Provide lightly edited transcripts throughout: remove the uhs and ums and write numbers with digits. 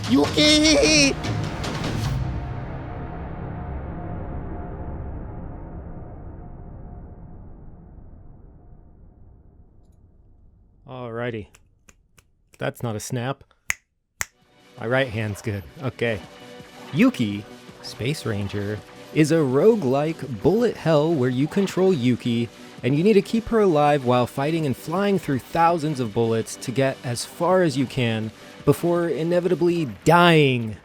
Yuki! Alrighty. That's not a snap. My right hand's good. Okay. YUKI Space Ranger is a roguelike bullet hell where you control Yuki and you need to keep her alive while fighting and flying through thousands of bullets to get as far as you can before inevitably dying.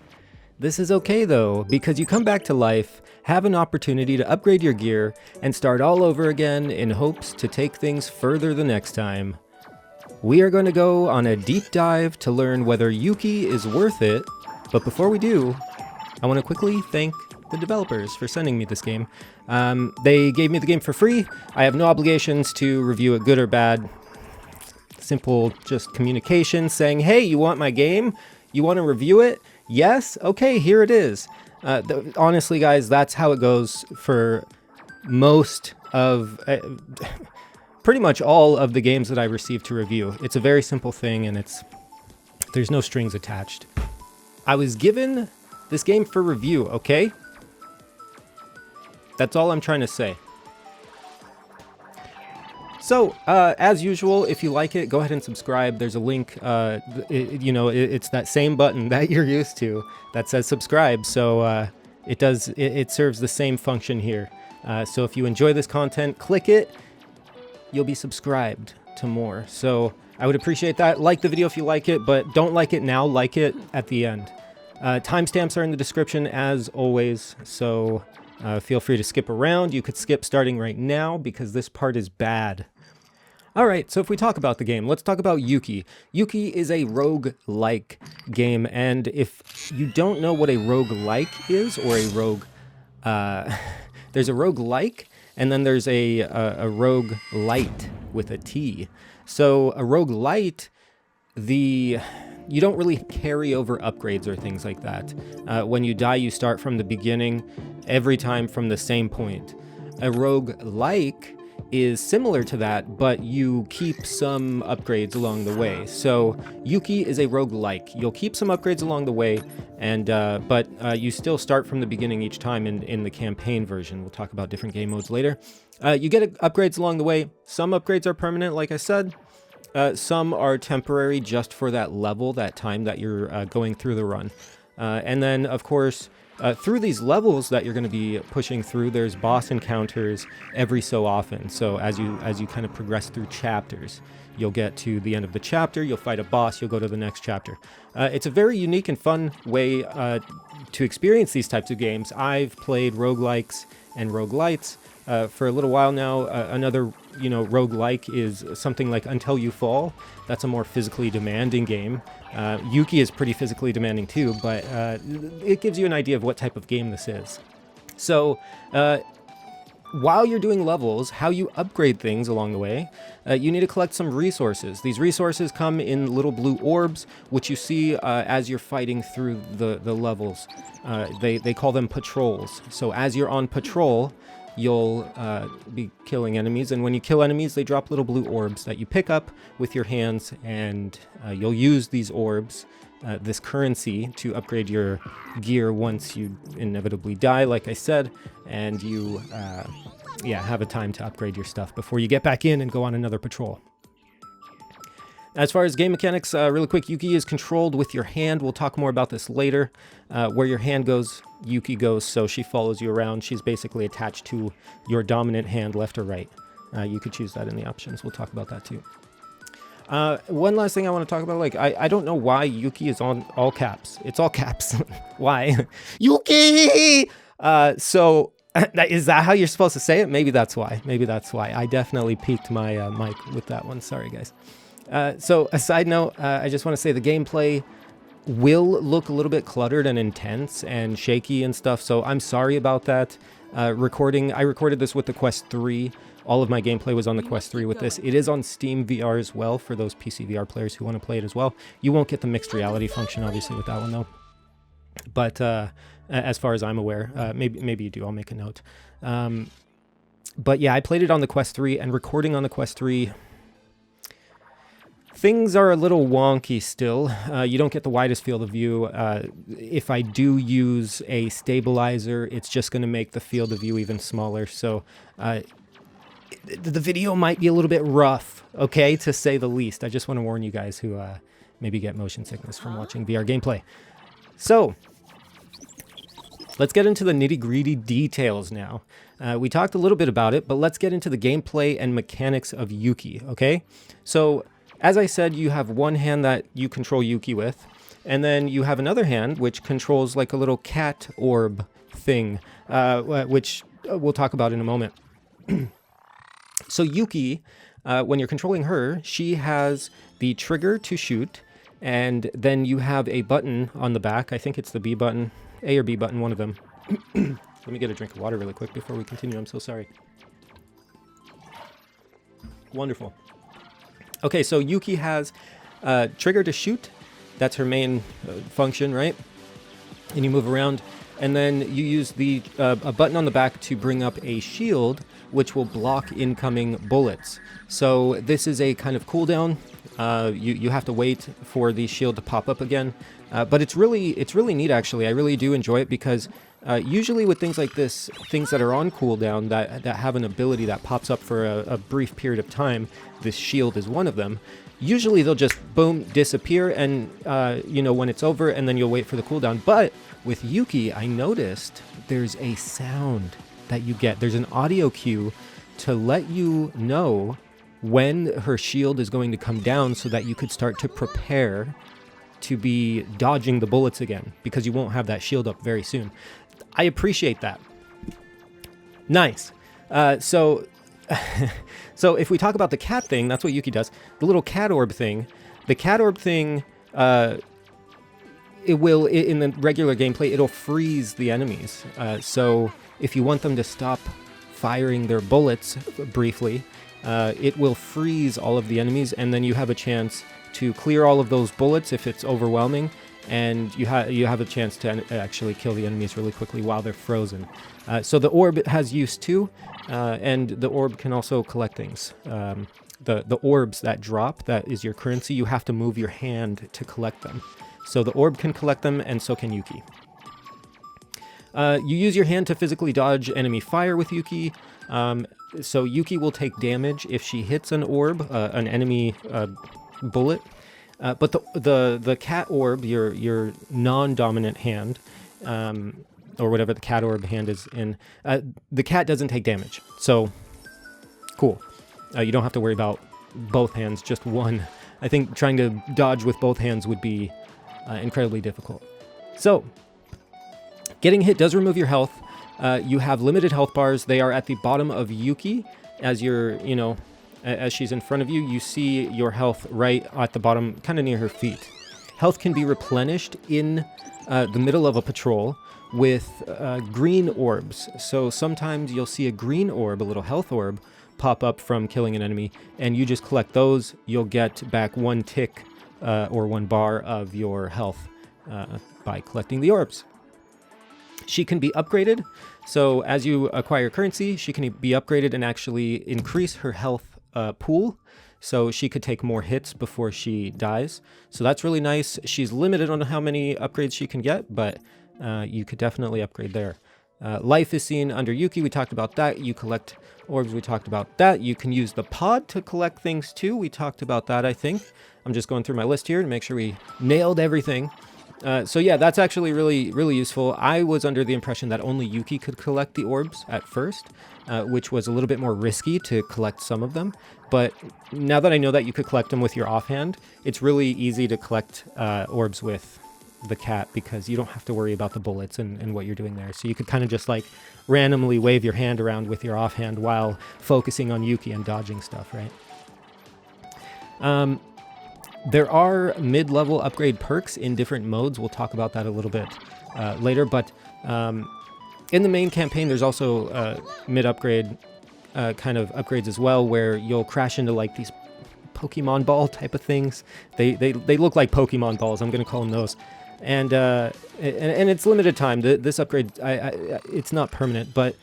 This is okay though, because you come back to life, have an opportunity to upgrade your gear, and start all over again in hopes to take things further the next time. We are going to go on a deep dive to learn whether Yuki is worth it, but before we do, I want to quickly thank the developers for sending me this game. They gave me the game for free. I have no obligations to review it good or bad. Simple just communication saying, hey, you want my game? You want to review it? Yes? Okay, here it is. Honestly, guys, that's how it goes for most of... pretty much all of the games that I received to review. It's a very simple thing and there's no strings attached. I was given this game for review, okay? That's all I'm trying to say. So, as usual, if you like it, go ahead and subscribe. There's a link, it's that same button that you're used to that says subscribe. So it serves the same function here. So if you enjoy this content, click it. You'll be subscribed to more. So I would appreciate that. Like the video if you like it, but don't like it now, like it at the end. Timestamps are in the description as always, so feel free to skip around. You could skip starting right now because this part is bad. All right, so if we talk about the game, let's talk about Yuki. Yuki is a rogue-like game, and if you don't know what a rogue-like is, or a rogue... there's a rogue-like, and then there's a roguelite with a T. So a roguelite, you don't really carry over upgrades or things like that. When you die, you start from the beginning, every time from the same point. A roguelike is similar to that, but you keep some upgrades along the way. So Yuki is a roguelike. You'll keep some upgrades along the way, and but you still start from the beginning each time in the campaign version. We'll talk about different game modes later. You get upgrades along the way. Some upgrades are permanent, like I said. Some are temporary just for that level, that time that you're going through the run. And then, of course, through these levels that you're going to be pushing through, there's boss encounters every so often. So as you kind of progress through chapters, you'll get to the end of the chapter, you'll fight a boss, you'll go to the next chapter. It's a very unique and fun way to experience these types of games. I've played roguelikes and roguelites for a little while now. Another roguelike is something like Until You Fall. That's a more physically demanding game. Yuki is pretty physically demanding too, but it gives you an idea of what type of game this is. So while you're doing levels, how you upgrade things along the way, you need to collect some resources. These resources come in little blue orbs, which you see as you're fighting through the levels. They call them patrols. So as you're on patrol, you'll be killing enemies, and when you kill enemies, they drop little blue orbs that you pick up with your hands, and you'll use these orbs, this currency, to upgrade your gear once you inevitably die, like I said, and you have a time to upgrade your stuff before you get back in and go on another patrol. As far as game mechanics, really quick, Yuki is controlled with your hand. We'll talk more about this later. Where your hand goes, Yuki goes, so she follows you around. She's basically attached to your dominant hand, left or right. You could choose that in the options. We'll talk about that too. One last thing I want to talk about, I don't know why Yuki is on all caps. It's all caps. Why? Yuki! So, is that how you're supposed to say it? Maybe that's why. I definitely peaked my mic with that one. Sorry, guys. So a side note, I just want to say the gameplay will look a little bit cluttered and intense and shaky and stuff, so I'm sorry about that. I recorded this with the Quest 3. All of my gameplay was on the Quest 3 with this. It is on Steam VR as well for those PC VR players who want to play it as well. You won't get the mixed reality function, obviously, with that one, though. But as far as I'm aware, maybe you do. I'll make a note. But yeah, I played it on the Quest 3, and recording on the Quest 3... Things are a little wonky still. You don't get the widest field of view. If I do use a stabilizer, it's just going to make the field of view even smaller. So the video might be a little bit rough, okay, to say the least. I just want to warn you guys who maybe get motion sickness from watching VR gameplay. So let's get into the nitty-gritty details now. We talked a little bit about it, but let's get into the gameplay and mechanics of Yuki, okay? So as I said, you have one hand that you control Yuki with, and then you have another hand which controls like a little cat orb thing, which we'll talk about in a moment. So Yuki, when you're controlling her, she has the trigger to shoot, and then you have a button on the back. I think it's the B button, A or B button, one of them. Let me get a drink of water really quick before we continue. I'm so sorry. Wonderful. Okay, so Yuki has trigger to shoot. That's her main function, right? And you move around, and then you use the a button on the back to bring up a shield, which will block incoming bullets. So this is a kind of cooldown. You have to wait for the shield to pop up again, but it's really neat actually. I really do enjoy it because usually with things like this, things that are on cooldown that have an ability that pops up for a brief period of time, this shield is one of them. Usually they'll just boom disappear, and you know, when it's over, and then you'll wait for the cooldown. But with Yuki, I noticed there's a sound that you get. There's an audio cue to let you know when her shield is going to come down, so that you could start to prepare to be dodging the bullets again, because you won't have that shield up very soon. I appreciate that. Nice. So if we talk about the cat thing, that's what Yuki does. The little cat orb thing. The cat orb thing, it will, in the regular gameplay, it'll freeze the enemies. So if you want them to stop firing their bullets briefly, it will freeze all of the enemies, and then you have a chance to clear all of those bullets if it's overwhelming, and you have a chance to actually kill the enemies really quickly while they're frozen. So the orb has use too, and the orb can also collect things. The orbs that drop, that is your currency, you have to move your hand to collect them. So the orb can collect them, and so can Yuki. You use your hand to physically dodge enemy fire with Yuki. So Yuki will take damage if she hits an orb, an enemy bullet. But the cat orb, your non-dominant hand, or whatever the cat orb hand is in, the cat doesn't take damage. So, cool. You don't have to worry about both hands, just one. I think trying to dodge with both hands would be incredibly difficult. So, getting hit does remove your health. You have limited health bars. They are at the bottom of Yuki. As you're, as she's in front of you, you see your health right at the bottom, kind of near her feet. Health can be replenished in the middle of a patrol with green orbs. So sometimes you'll see a green orb, a little health orb, pop up from killing an enemy, and you just collect those. You'll get back one tick or one bar of your health by collecting the orbs. She can be upgraded. So as you acquire currency, she can be upgraded and actually increase her health pool. So she could take more hits before she dies. So that's really nice. She's limited on how many upgrades she can get, but you could definitely upgrade there. Life is seen under Yuki. We talked about that. You collect orbs. We talked about that. You can use the pod to collect things too. We talked about that, I think. I'm just going through my list here to make sure we nailed everything. So yeah, that's actually really, really useful. I was under the impression that only Yuki could collect the orbs at first, which was a little bit more risky to collect some of them. But now that I know that you could collect them with your offhand, it's really easy to collect orbs with the cat, because you don't have to worry about the bullets and what you're doing there. So you could kind of just like randomly wave your hand around with your offhand while focusing on Yuki and dodging stuff, right? There are mid-level upgrade perks in different modes. We'll talk about that a little bit later, but in the main campaign, there's also mid-upgrade kind of upgrades as well, where you'll crash into like these Pokemon ball type of things. They look like Pokemon balls. I'm going to call them those. And it's limited time. This upgrade, it's not permanent, but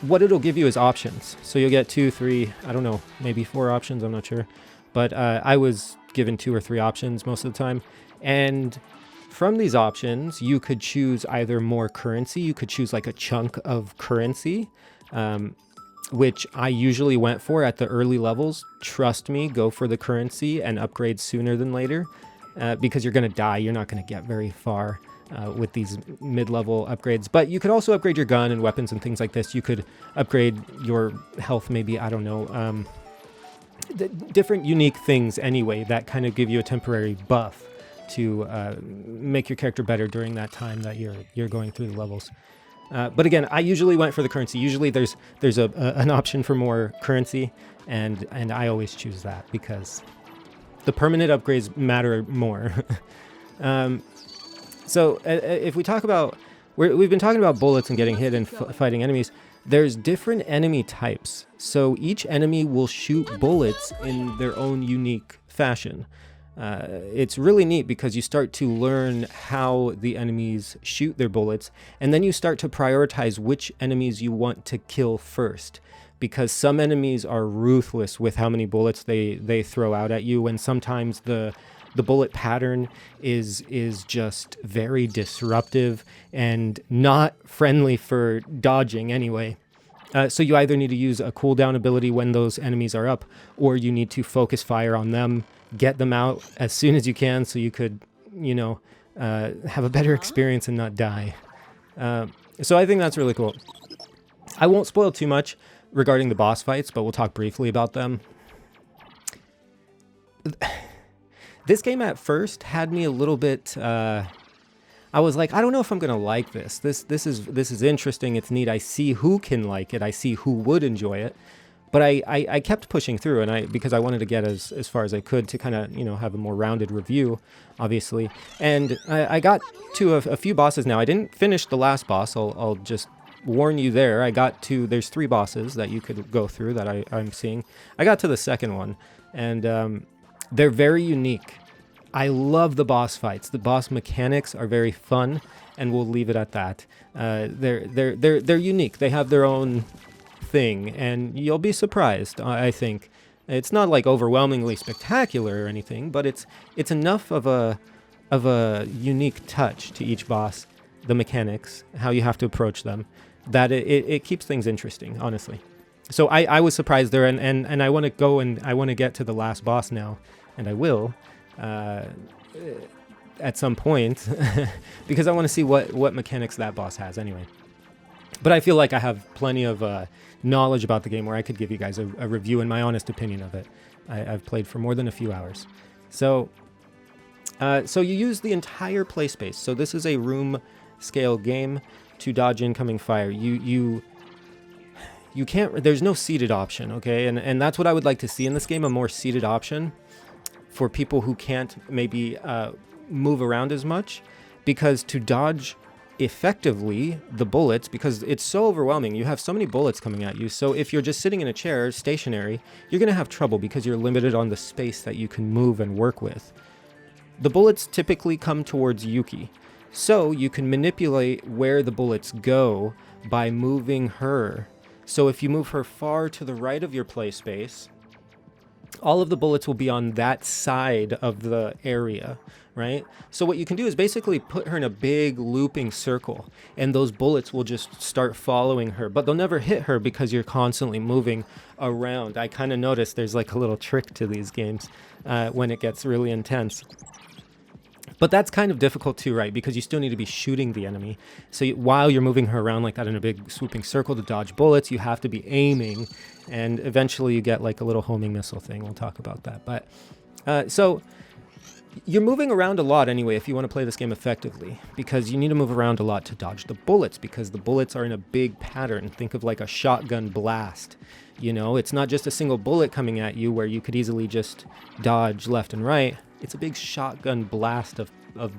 what it'll give you is options. So you'll get 2, 3, I don't know, maybe 4 options. I'm not sure. but I was given 2 or 3 options most of the time. And from these options, you could choose either more currency. You could choose like a chunk of currency, which I usually went for at the early levels. Trust me, go for the currency and upgrade sooner than later, because you're going to die. You're not going to get very far with these mid-level upgrades. But you could also upgrade your gun and weapons and things like this. You could upgrade your health, maybe, I don't know, different unique things anyway that kind of give you a temporary buff to make your character better during that time that you're going through the levels. But again, I usually went for the currency. Usually there's an option for more currency, and I always choose that because the permanent upgrades matter more. So if we talk about, we've been talking about bullets and getting hit and fighting enemies. There's different enemy types. So each enemy will shoot bullets in their own unique fashion. It's really neat because you start to learn how the enemies shoot their bullets, and then you start to prioritize which enemies you want to kill first, because some enemies are ruthless with how many bullets they throw out at you, and sometimes the bullet pattern is just very disruptive and not friendly for dodging anyway. So you either need to use a cooldown ability when those enemies are up, or you need to focus fire on them, get them out as soon as you can so you could, have a better experience and not die. So I think that's really cool. I won't spoil too much regarding the boss fights, but we'll talk briefly about them. This game at first had me a little bit... I was like, I don't know if I'm gonna like this. This is interesting. It's neat. I see who can like it. I see who would enjoy it. But I kept pushing through, because I wanted to get as far as I could to kind of have a more rounded review, obviously. And I got to a few bosses now. I didn't finish the last boss. I'll just warn you there. There's 3 bosses that you could go through that I'm seeing. I got to the second one, and they're very unique. I love the boss fights. The boss mechanics are very fun, and we'll leave it at that. They're unique. They have their own thing, and you'll be surprised. I think it's not like overwhelmingly spectacular or anything, but it's enough of a unique touch to each boss, the mechanics, how you have to approach them, that it keeps things interesting, honestly. So I was surprised there, and I want to go and I want to get to the last boss now, and I will. At some point because I want to see what mechanics that boss has anyway. But I feel like I have plenty of knowledge about the game where I could give you guys a review and my honest opinion of it. I've played for more than a few hours. So you use the entire play space. So this is a room scale game to dodge incoming fire. You can't, there's no seated option, okay? And that's what I would like to see in this game, a more seated option for people who can't maybe move around as much, because to dodge effectively the bullets, because it's so overwhelming, you have so many bullets coming at you. So if you're just sitting in a chair stationary, you're going to have trouble because you're limited on the space that you can move and work with. The bullets typically come towards Yuki, so you can manipulate where the bullets go by moving her. So if you move her far to the right of your play space, all of the bullets will be on that side of the area, right? So what you can do is basically put her in a big looping circle, and those bullets will just start following her, but they'll never hit her because you're constantly moving around. I kind of noticed there's like a little trick to these games when it gets really intense. But that's kind of difficult too, right? Because you still need to be shooting the enemy. So while you're moving her around like that in a big swooping circle to dodge bullets, you have to be aiming, and eventually you get like a little homing missile thing. We'll talk about that. But so you're moving around a lot anyway if you want to play this game effectively, because you need to move around a lot to dodge the bullets, because the bullets are in a big pattern. Think of like a shotgun blast. It's not just a single bullet coming at you where you could easily just dodge left and right. It's a big shotgun blast of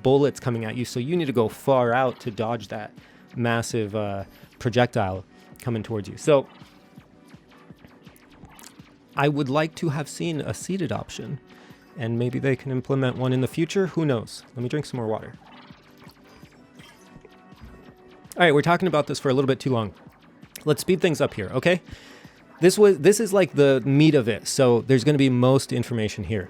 bullets coming at you, so you need to go far out to dodge that massive projectile coming towards you. So I would like to have seen a seated option, and maybe they can implement one in the future. Who knows? Let me drink some more water. All right, we're talking about this for a little bit too long. Let's speed things up here, okay? This is like the meat of it, so there's going to be most information here.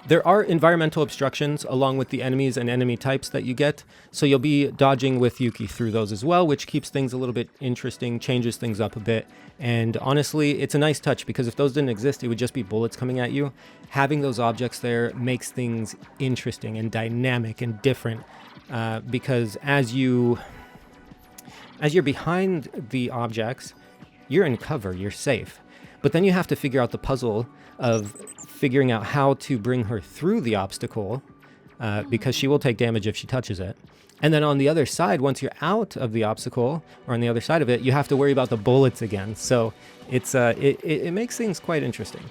There are environmental obstructions along with the enemies and enemy types that you get, so you'll be dodging with Yuki through those as well, which keeps things a little bit interesting, changes things up a bit, and honestly, it's a nice touch because if those didn't exist, it would just be bullets coming at you. Having those objects there makes things interesting and dynamic and different, because as you're behind the objects, you're in cover, you're safe. But then you have to figure out the puzzle of figuring out how to bring her through the obstacle, because she will take damage if she touches it. And then on the other side, once you're out of the obstacle, or on the other side of it, you have to worry about the bullets again. So it's it makes things quite interesting.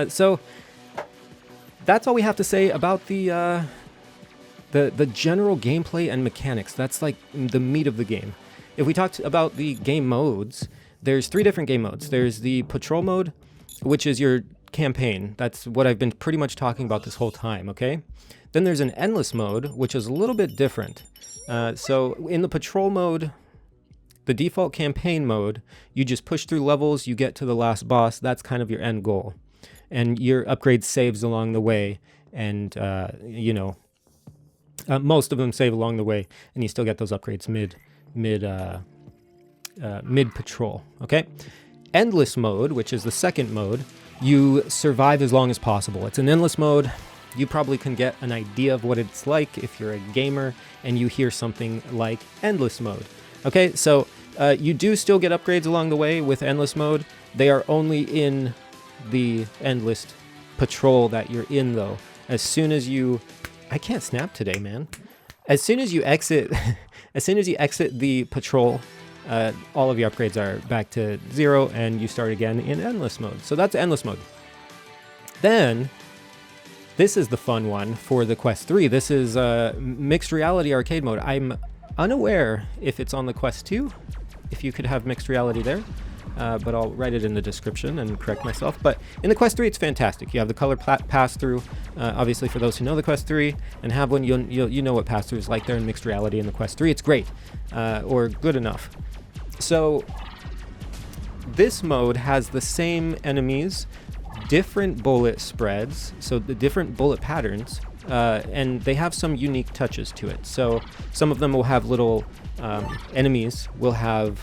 So that's all we have to say about the general gameplay and mechanics. That's like the meat of the game. If we talked about the game modes, there's 3 different game modes. There's the patrol mode, which is your campaign. That's what I've been pretty much talking about this whole time, okay? Then there's an endless mode, which is a little bit different. So in the patrol mode, the default campaign mode, you just push through levels, you get to the last boss, that's kind of your end goal. And your upgrade saves along the way, and most of them save along the way, and you still get those upgrades mid patrol, okay? Endless mode, which is the second mode, you survive as long as possible. It's an endless mode. You probably can get an idea of what it's like if you're a gamer and you hear something like endless mode. Okay, so you do still get upgrades along the way with endless mode. They are only in the endless patrol that you're in, though. As soon as you... I can't snap today, man. As soon as you exit... as soon as you exit the patrol, all of your upgrades are back to 0, and you start again in endless mode. So that's endless mode. Then, this is the fun one for the Quest 3. This is mixed reality arcade mode. I'm unaware if it's on the Quest 2, if you could have mixed reality there, but I'll write it in the description and correct myself. But in the Quest 3, it's fantastic. You have the color pass-through. Obviously, for those who know the Quest 3 and have one, you know what pass-through is like there in mixed reality in the Quest 3. It's great, or good enough. So this mode has the same enemies, different bullet spreads, so the different bullet patterns, and they have some unique touches to it. So some of them will have little enemies will have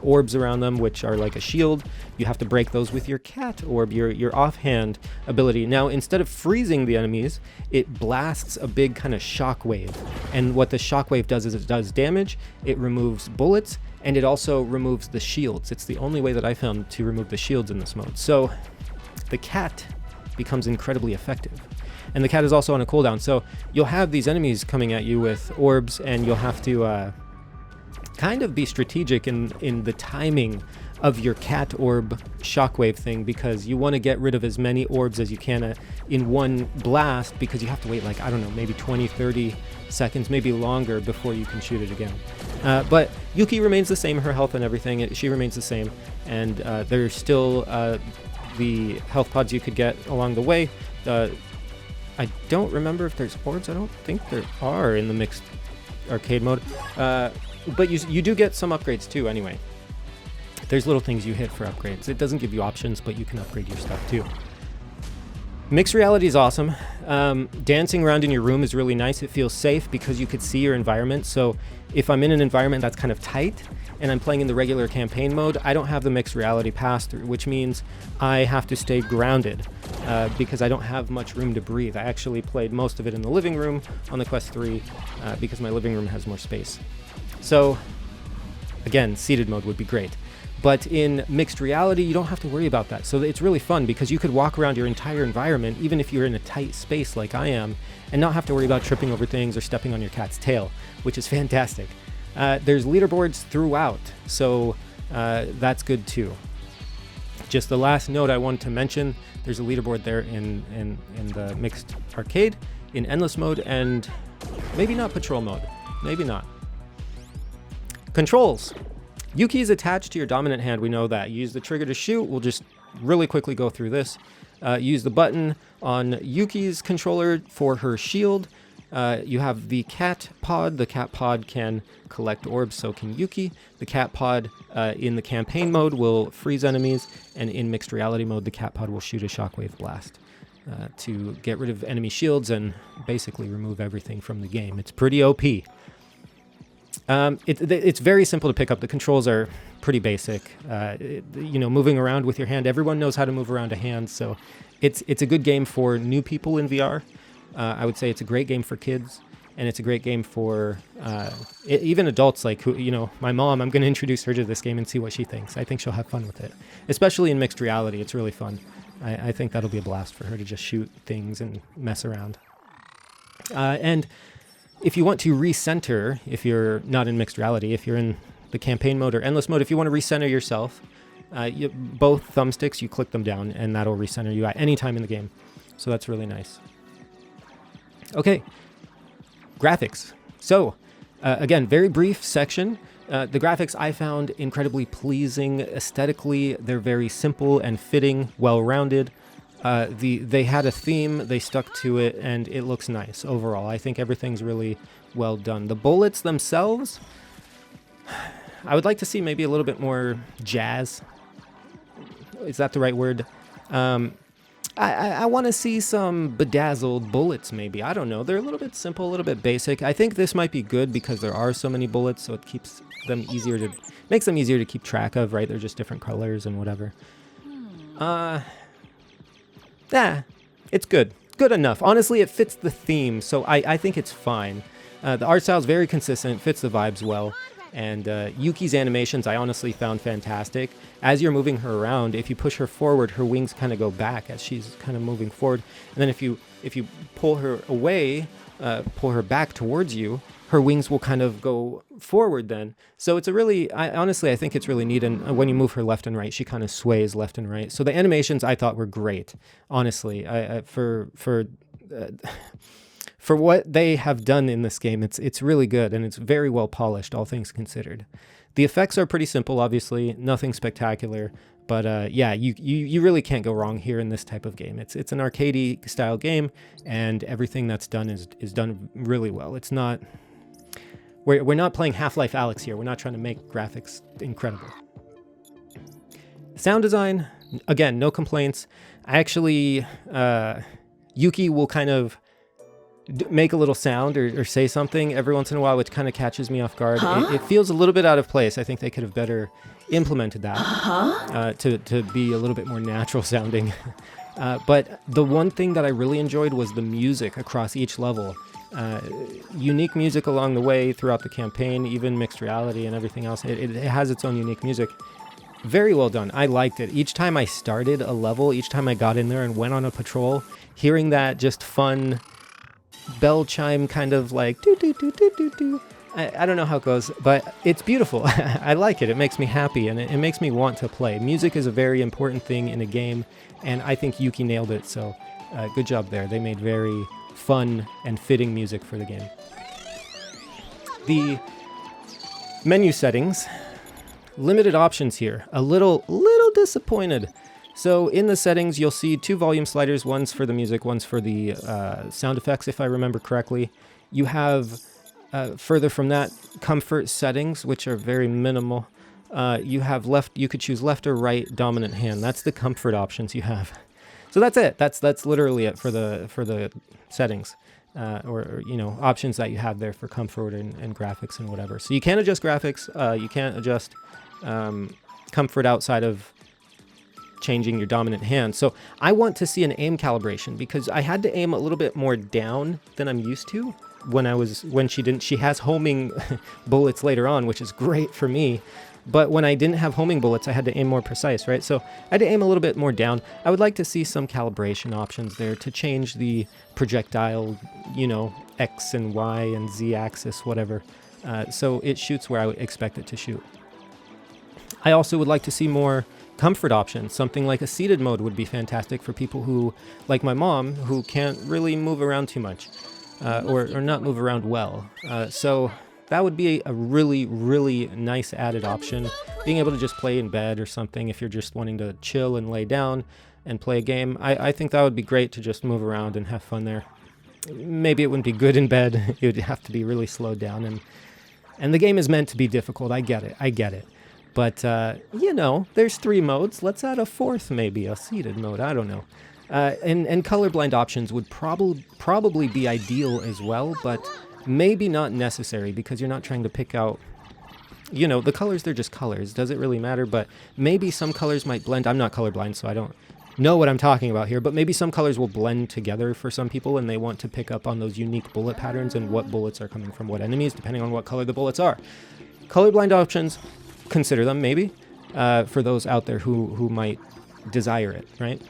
orbs around them, which are like a shield. You have to break those with your cat orb, your offhand ability. Now, instead of freezing the enemies, it blasts a big kind of shockwave. And what the shockwave does is it does damage, it removes bullets, and it also removes the shields. It's the only way that I found to remove the shields in this mode. So the cat becomes incredibly effective. And the cat is also on a cooldown. So you'll have these enemies coming at you with orbs, and you'll have to kind of be strategic in the timing of your cat orb shockwave thing, because you want to get rid of as many orbs as you can in one blast, because you have to wait like, I don't know, maybe 20, 30 seconds, maybe longer before you can shoot it again. But Yuki remains the same, her health and everything, she remains the same, and there's still the health pods you could get along the way. I don't remember if there's orbs. I don't think there are in the mixed arcade mode. But you do get some upgrades too anyway. There's little things you hit for upgrades. It doesn't give you options, but you can upgrade your stuff too. Mixed reality is awesome. Dancing around in your room is really nice. It feels safe because you could see your environment. So if I'm in an environment that's kind of tight and I'm playing in the regular campaign mode, I don't have the mixed reality pass-through, which means I have to stay grounded because I don't have much room to breathe. I actually played most of it in the living room on the Quest 3 because my living room has more space. So again, seated mode would be great. But in mixed reality, you don't have to worry about that. So it's really fun because you could walk around your entire environment, even if you're in a tight space like I am, and not have to worry about tripping over things or stepping on your cat's tail, which is fantastic. There's leaderboards throughout, so that's good too. Just the last note I wanted to mention, there's a leaderboard there in the mixed arcade, in endless mode, and maybe not patrol mode. Maybe not. Controls. Yuki is attached to your dominant hand, we know that. You use the trigger to shoot. We'll just really quickly go through this. Use the button on Yuki's controller for her shield. You have the cat pod. The cat pod can collect orbs, so can Yuki. The cat pod in the campaign mode will freeze enemies, and in mixed reality mode, the cat pod will shoot a shockwave blast to get rid of enemy shields and basically remove everything from the game. It's pretty OP. It's very simple to pick up. The controls are pretty basic. Moving around with your hand. Everyone knows how to move around a hand, so it's a good game for new people in VR. I would say it's a great game for kids, and it's a great game for even adults like my mom. I'm going to introduce her to this game and see what she thinks. I think she'll have fun with it, especially in mixed reality. It's really fun. I think that'll be a blast for her to just shoot things and mess around. And if you want to recenter, if you're not in mixed reality, if you're in the campaign mode or endless mode, if you want to recenter yourself, both thumbsticks, you click them down, and that'll recenter you at any time in the game. So that's really nice. Okay, graphics. So, again, very brief section. The graphics I found incredibly pleasing. Aesthetically, they're very simple and fitting, well-rounded. They had a theme, they stuck to it, and it looks nice overall. I think everything's really well done. The bullets themselves, I would like to see maybe a little bit more jazz. Is that the right word? I want to see some bedazzled bullets, maybe. I don't know. They're a little bit simple, a little bit basic. I think this might be good because there are so many bullets, so it makes them easier to keep track of, right? They're just different colors and whatever. It's good. Good enough. Honestly, it fits the theme, so I think it's fine. The art style is very consistent, fits the vibes well. And Yuki's animations I honestly found fantastic. As you're moving her around, if you push her forward, her wings kind of go back as she's kind of moving forward. And then if you pull her away, pull her back towards you, her wings will kind of go forward then. So it's I think it's really neat. And when you move her left and right, she kind of sways left and right. So the animations I thought were great, honestly. For what they have done in this game, it's really good, and it's very well polished, all things considered. The effects are pretty simple, obviously, nothing spectacular, but you really can't go wrong here in this type of game. It's an arcadey style game, and everything that's done is done really well. It's not we're not playing Half-Life Alyx here. We're not trying to make graphics incredible. Sound design, again, no complaints. Actually, Yuki will kind of make a little sound or say something every once in a while, which kind of catches me off guard. It feels a little bit out of place. I think they could have better implemented that to be a little bit more natural sounding. But the one thing that I really enjoyed was the music across each level. Unique music along the way throughout the campaign, even mixed reality and everything else. It has its own unique music. Very well done. I liked it. Each time I started a level, each time I got in there and went on a patrol, hearing that just fun bell chime kind of like doo doo doo doo doo doo. I don't know how it goes, but it's beautiful. I like it. It makes me happy, and it makes me want to play. Music is a very important thing in a game, and I think Yuki nailed it, so good job there. They made very fun and fitting music for the game. The menu settings, limited options here. A little disappointed. So in the settings, you'll see two volume sliders. One's for the music, one's for the sound effects, if I remember correctly. You have, further from that, comfort settings, which are very minimal. You have left. You could choose left or right dominant hand. That's the comfort options you have. So that's it. That's literally it for the settings, or options that you have there for comfort and graphics and whatever. So you can't adjust graphics. You can't adjust comfort outside of changing your dominant hand. So I want to see an aim calibration, because I had to aim a little bit more down than I'm used to when she has homing bullets later on, which is great for me. But when I didn't have homing bullets, I had to aim more precise, right? So I had to aim a little bit more down. I would like to see some calibration options there to change the projectile, X and Y and Z axis, whatever. So it shoots where I would expect it to shoot. I also would like to see more comfort options. Something like a seated mode would be fantastic for people who, like my mom, who can't really move around too much, or not move around well. So that would be a really, really nice added option. Being able to just play in bed or something if you're just wanting to chill and lay down and play a game. I think that would be great to just move around and have fun there. maybe it wouldn't be good in bed. It would have to be really slowed down, and the game is meant to be difficult. I get it. But, you know, there's 3 modes. Let's add a 4th, maybe, a seated mode. I don't know. And colorblind options would probably be ideal as well, but maybe not necessary because you're not trying to pick out, you know, the colors, they're just colors. Does it really matter? But maybe some colors might blend. I'm not colorblind, so I don't know what I'm talking about here, but maybe some colors will blend together for some people and they want to pick up on those unique bullet patterns and what bullets are coming from what enemies, depending on what color the bullets are. Colorblind options, consider them maybe, for those out there who might desire it, right?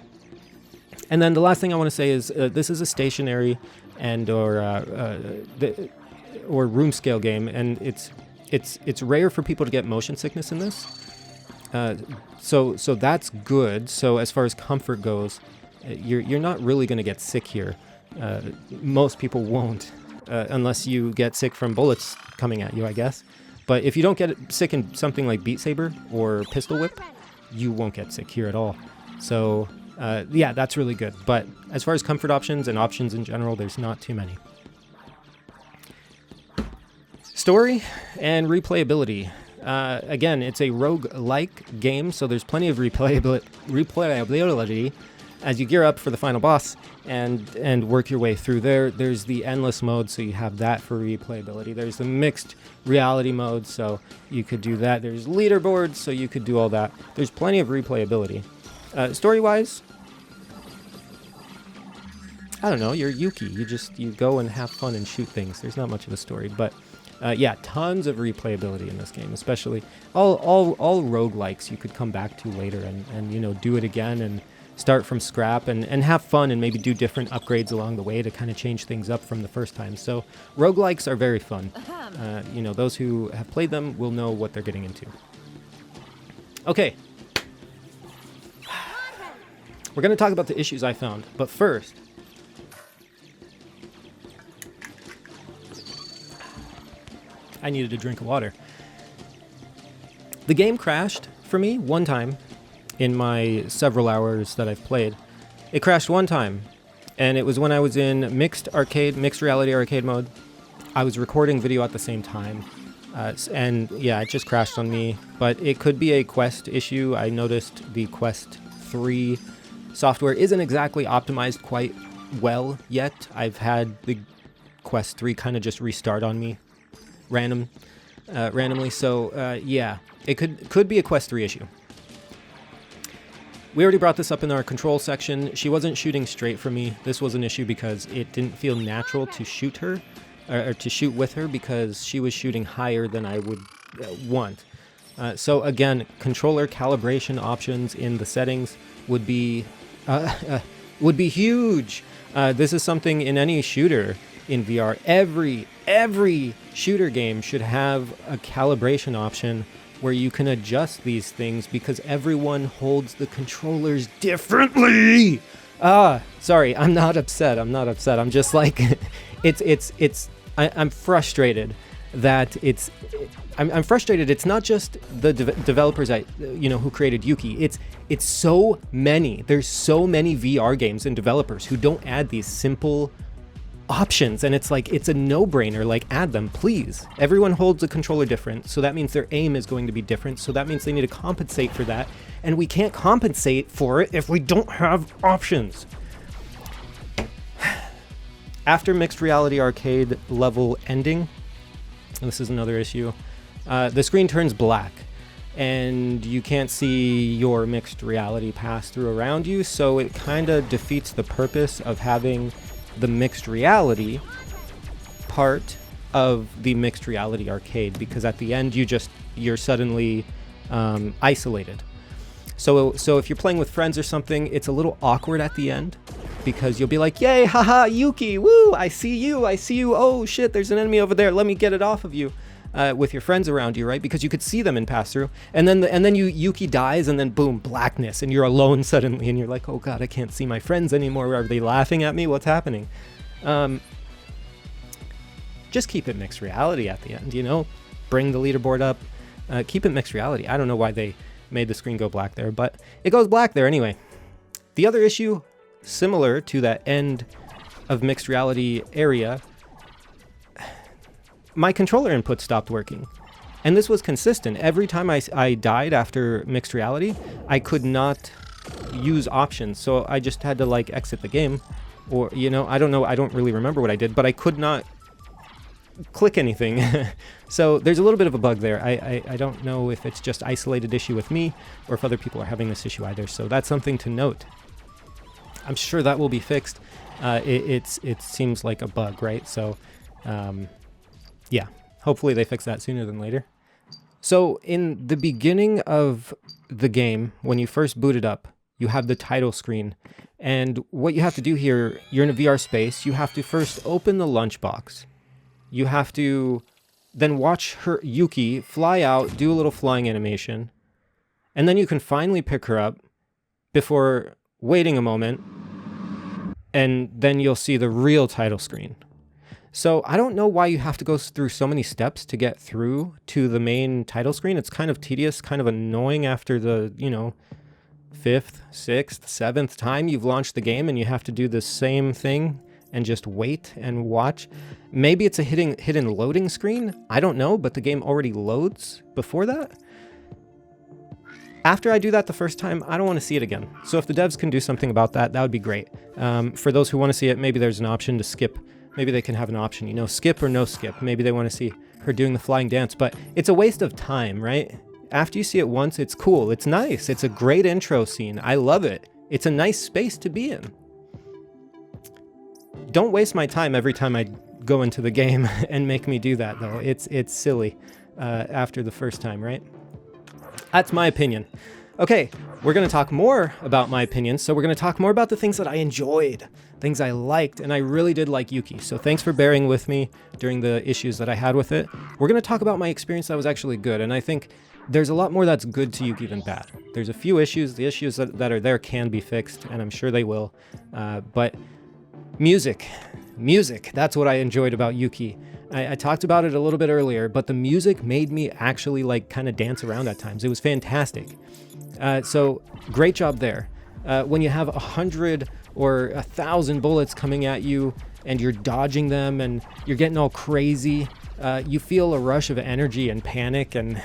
And then the last thing I want to say is this is a stationary and or room scale game, and it's rare for people to get motion sickness in this. So that's good. So as far as comfort goes, you're not really going to get sick here. Most people won't, unless you get sick from bullets coming at you, I guess. But if you don't get sick in something like Beat Saber or Pistol Whip, you won't get sick here at all. So yeah, that's really good. But as far as comfort options and options in general, there's not too many. Story and replayability. Again, it's a roguelike game, so there's plenty of replayability as you gear up for the final boss and work your way through there. There's the endless mode, so you have that for replayability. There's the mixed reality mode, so you could do that. There's leaderboards, so you could do all that. There's plenty of replayability. Story-wise, I don't know, you're Yuki. You go and have fun and shoot things. There's not much of a story, but yeah, tons of replayability in this game, especially all roguelikes you could come back to later and you know, do it again and start from scrap and have fun and maybe do different upgrades along the way to kind of change things up from the first time. So roguelikes are very fun. You know, those who have played them will know what they're getting into. Okay. We're going to talk about the issues I found, but first, I needed a drink of water. The game crashed for me one time in my several hours that I've played. It crashed one time, and it was when I was in mixed reality arcade mode. I was recording video at the same time, and yeah, it just crashed on me, but it could be a Quest issue. I noticed the Quest 3 software isn't exactly optimized quite well yet. I've had the Quest 3 kind of just restart on me randomly, so yeah, it could be a Quest 3 issue. We already brought this up in our control section. She wasn't shooting straight for me. This was an issue because it didn't feel natural to shoot her, or to shoot with her, because she was shooting higher than I would want. So again, controller calibration options in the settings would be huge. This is something in any shooter in VR. Every shooter game should have a calibration option where you can adjust these things, because everyone holds the controllers differently. Sorry, I'm not upset. I'm just like, I'm frustrated that I'm frustrated. It's not just the developers who created Yuki. It's so many. There's so many VR games and developers who don't add these simple options, and it's like, it's a no-brainer. Like, add them, please. Everyone holds a controller different, so that means their aim is going to be different, so that means they need to compensate for that, and we can't compensate for it if we don't have options. After mixed reality arcade level ending, and this is another issue, the screen turns black and you can't see your mixed reality pass through around you, so it kind of defeats the purpose of having the mixed reality part of the mixed reality arcade, because at the end you're suddenly isolated. So if you're playing with friends or something, it's a little awkward at the end, because you'll be like, yay, haha, Yuki, woo, I see you, oh shit, there's an enemy over there, let me get it off of you, with your friends around you, right? Because you could see them in pass-through, and then Yuki dies, and then boom, blackness, and you're alone suddenly, and you're like, oh god, I can't see my friends anymore, are they laughing at me, what's happening? Just keep it mixed reality at the end, you know? Bring the leaderboard up, keep it mixed reality. I don't know why they made the screen go black there, but it goes black there anyway. The other issue, similar to that end of mixed reality area, my controller input stopped working. And this was consistent. Every time I died after mixed reality, I could not use options. So I just had to like exit the game, or, you know, I don't know. I don't really remember what I did, but I could not click anything. So there's a little bit of a bug there. I don't know if it's just isolated issue with me or if other people are having this issue either. So that's something to note. I'm sure that will be fixed. It seems like a bug, right? So yeah, hopefully they fix that sooner than later. So in the beginning of the game, when you first boot it up, you have the title screen. And what you have to do here, you're in a VR space. You have to first open the lunchbox. You have to then watch Yuki fly out, do a little flying animation. And then you can finally pick her up before waiting a moment. And then you'll see the real title screen. So I don't know why you have to go through so many steps to get through to the main title screen. It's kind of tedious, kind of annoying after the, you know, 5th, 6th, 7th time you've launched the game and you have to do the same thing and just wait and watch. Maybe it's a hidden loading screen. I don't know, but the game already loads before that. After I do that the first time, I don't want to see it again. So if the devs can do something about that, that would be great. For those who want to see it, maybe there's an option to skip. Maybe they can have an option, you know, skip or no skip. Maybe they want to see her doing the flying dance, but it's a waste of time, right? After you see it once, it's cool. It's nice. It's a great intro scene. I love it. It's a nice space to be in. Don't waste my time every time I go into the game and make me do that, though. It's silly after the first time, right? That's my opinion. Okay, we're going to talk more about my opinions. So we're going to talk more about the things that I enjoyed, things I liked, and I really did like Yuki. So thanks for bearing with me during the issues that I had with it. We're going to talk about my experience that was actually good, and I think there's a lot more that's good to Yuki than bad. There's a few issues. The issues that are there can be fixed, and I'm sure they will. But music, that's what I enjoyed about Yuki. I talked about it a little bit earlier, but the music made me actually like kind of dance around at times. It was fantastic. So great job there. When you have 100 or 1,000 bullets coming at you and you're dodging them and you're getting all crazy, you feel a rush of energy and panic, and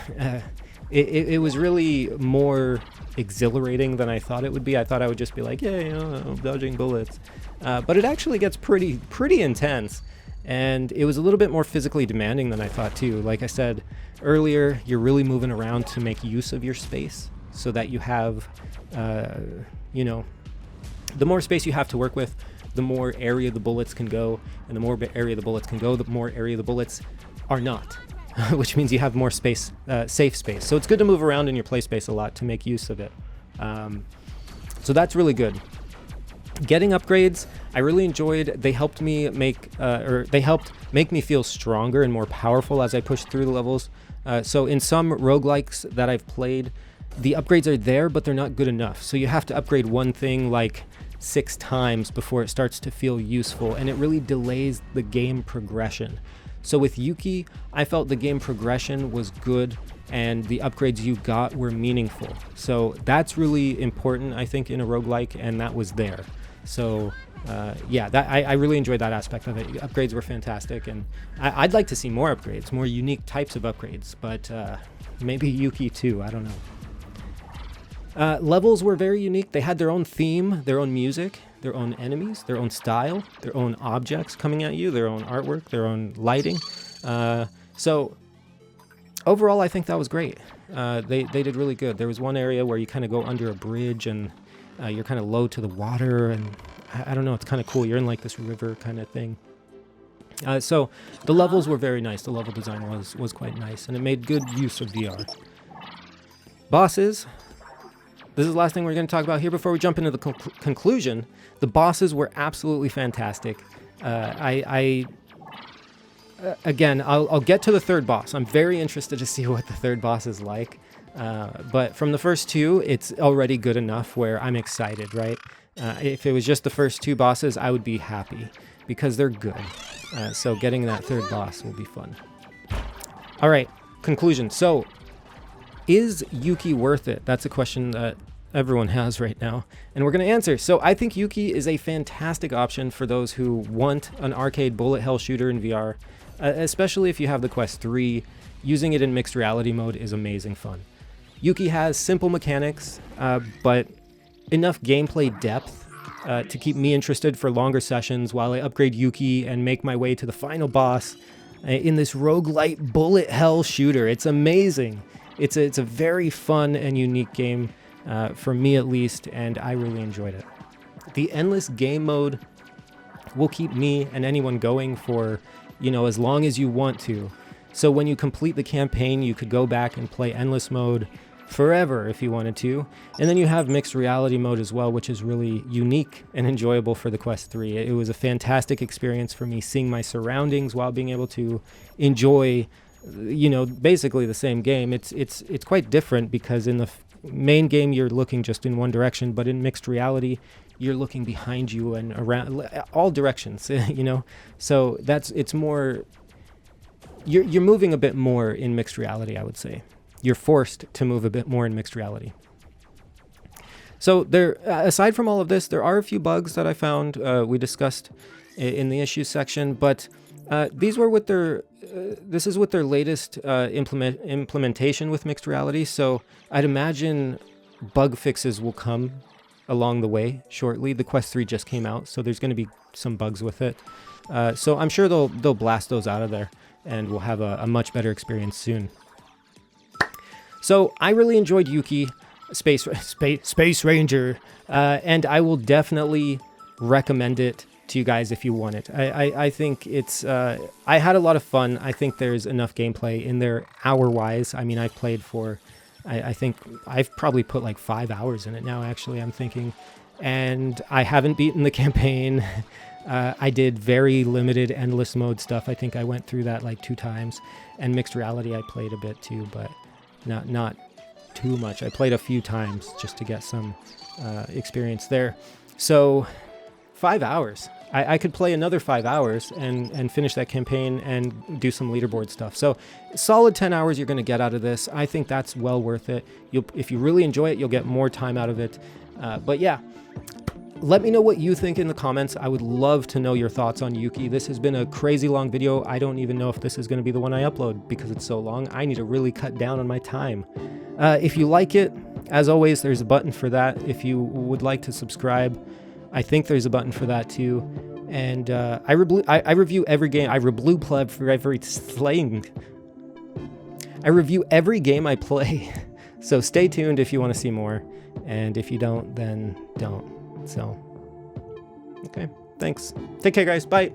it was really more exhilarating than I thought it would be. I thought I would just be like, yeah, you know, I'm dodging bullets. But it actually gets pretty intense. And it was a little bit more physically demanding than I thought too. Like I said earlier, you're really moving around to make use of your space so that you have, you know, the more space you have to work with, the more area the bullets can go. And the more area the bullets can go, the more area the bullets are not, which means you have more space, safe space. So it's good to move around in your play space a lot to make use of it. So that's really good. Getting upgrades, I really enjoyed. They helped me make me feel stronger and more powerful as I pushed through the levels. So in some roguelikes that I've played, the upgrades are there, but they're not good enough. So you have to upgrade one thing like 6 times before it starts to feel useful, and it really delays the game progression. So with Yuki, I felt the game progression was good and the upgrades you got were meaningful. So that's really important, I think, in a roguelike, and that was there. So yeah, I really enjoyed that aspect of it. Upgrades were fantastic, and I'd like to see more upgrades, more unique types of upgrades, but maybe Yuki too, I don't know. Levels were very unique. They had their own theme, their own music, their own enemies, their own style, their own objects coming at you, their own artwork, their own lighting. So overall, I think that was great. They did really good. There was one area where you kind of go under a bridge and you're kind of low to the water, and I don't know, it's kind of cool. You're in like this river kind of thing. So the levels were very nice. The level design was quite nice, and it made good use of VR. Bosses. This is the last thing we're going to talk about here before we jump into the conclusion. The bosses were absolutely fantastic. Again, I'll get to the third boss. I'm very interested to see what the third boss is like. But from the first 2, it's already good enough where I'm excited, right? If it was just the first 2 bosses, I would be happy because they're good. So getting that third boss will be fun. All right, conclusion. So is Yuki worth it? That's a question that everyone has right now, and we're going to answer. So I think Yuki is a fantastic option for those who want an arcade bullet hell shooter in VR, especially if you have the Quest 3. Using it in mixed reality mode is amazing fun. Yuki has simple mechanics, but enough gameplay depth to keep me interested for longer sessions while I upgrade Yuki and make my way to the final boss in this roguelite bullet hell shooter. It's amazing. It's a very fun and unique game, for me at least, and I really enjoyed it. The endless game mode will keep me and anyone going for, as long as you want to. So when you complete the campaign, you could go back and play endless mode forever if you wanted to. And then you have mixed reality mode as well, which is really unique and enjoyable for the Quest 3. It was a fantastic experience for me, seeing my surroundings while being able to enjoy, basically the same game. It's quite different because in the main game you're looking just in one direction, but in mixed reality you're looking behind you and around all directions, So it's more, you're moving a bit more in mixed reality, I would say. You're forced to move a bit more in mixed reality. So there, aside from all of this, there are a few bugs that I found, we discussed in the issues section, but these were with their, this is with their latest implementation with mixed reality. So I'd imagine bug fixes will come along the way shortly. The Quest 3 just came out, so there's going to be some bugs with it. So I'm sure they'll blast those out of there, and we'll have a much better experience soon. So I really enjoyed Yuki Space Ranger, and I will definitely recommend it to you guys if you want it. I think it's, I had a lot of fun. I think there's enough gameplay in there hour-wise. I mean, I've played for, I think I've probably put like 5 hours in it now, actually, I'm thinking. And I haven't beaten the campaign. I did very limited endless mode stuff. I think I went through that like 2 times. And mixed reality I played a bit too, but not too much. I played a few times just to get some experience there. So 5 hours. I could play another 5 hours and finish that campaign and do some leaderboard stuff. So solid 10 hours you're going to get out of this. I think that's well worth it. If you really enjoy it, you'll get more time out of it. But yeah, let me know what you think in the comments. I would love to know your thoughts on Yuki. This has been a crazy long video. I don't even know if this is going to be the one I upload because it's so long. I need to really cut down on my time. If you like it, as always, there's a button for that. If you would like to subscribe, I think there's a button for that too. And I review every game. I review every game I play. So stay tuned if you want to see more. And if you don't, then don't. So, okay, thanks. Take care, guys. Bye.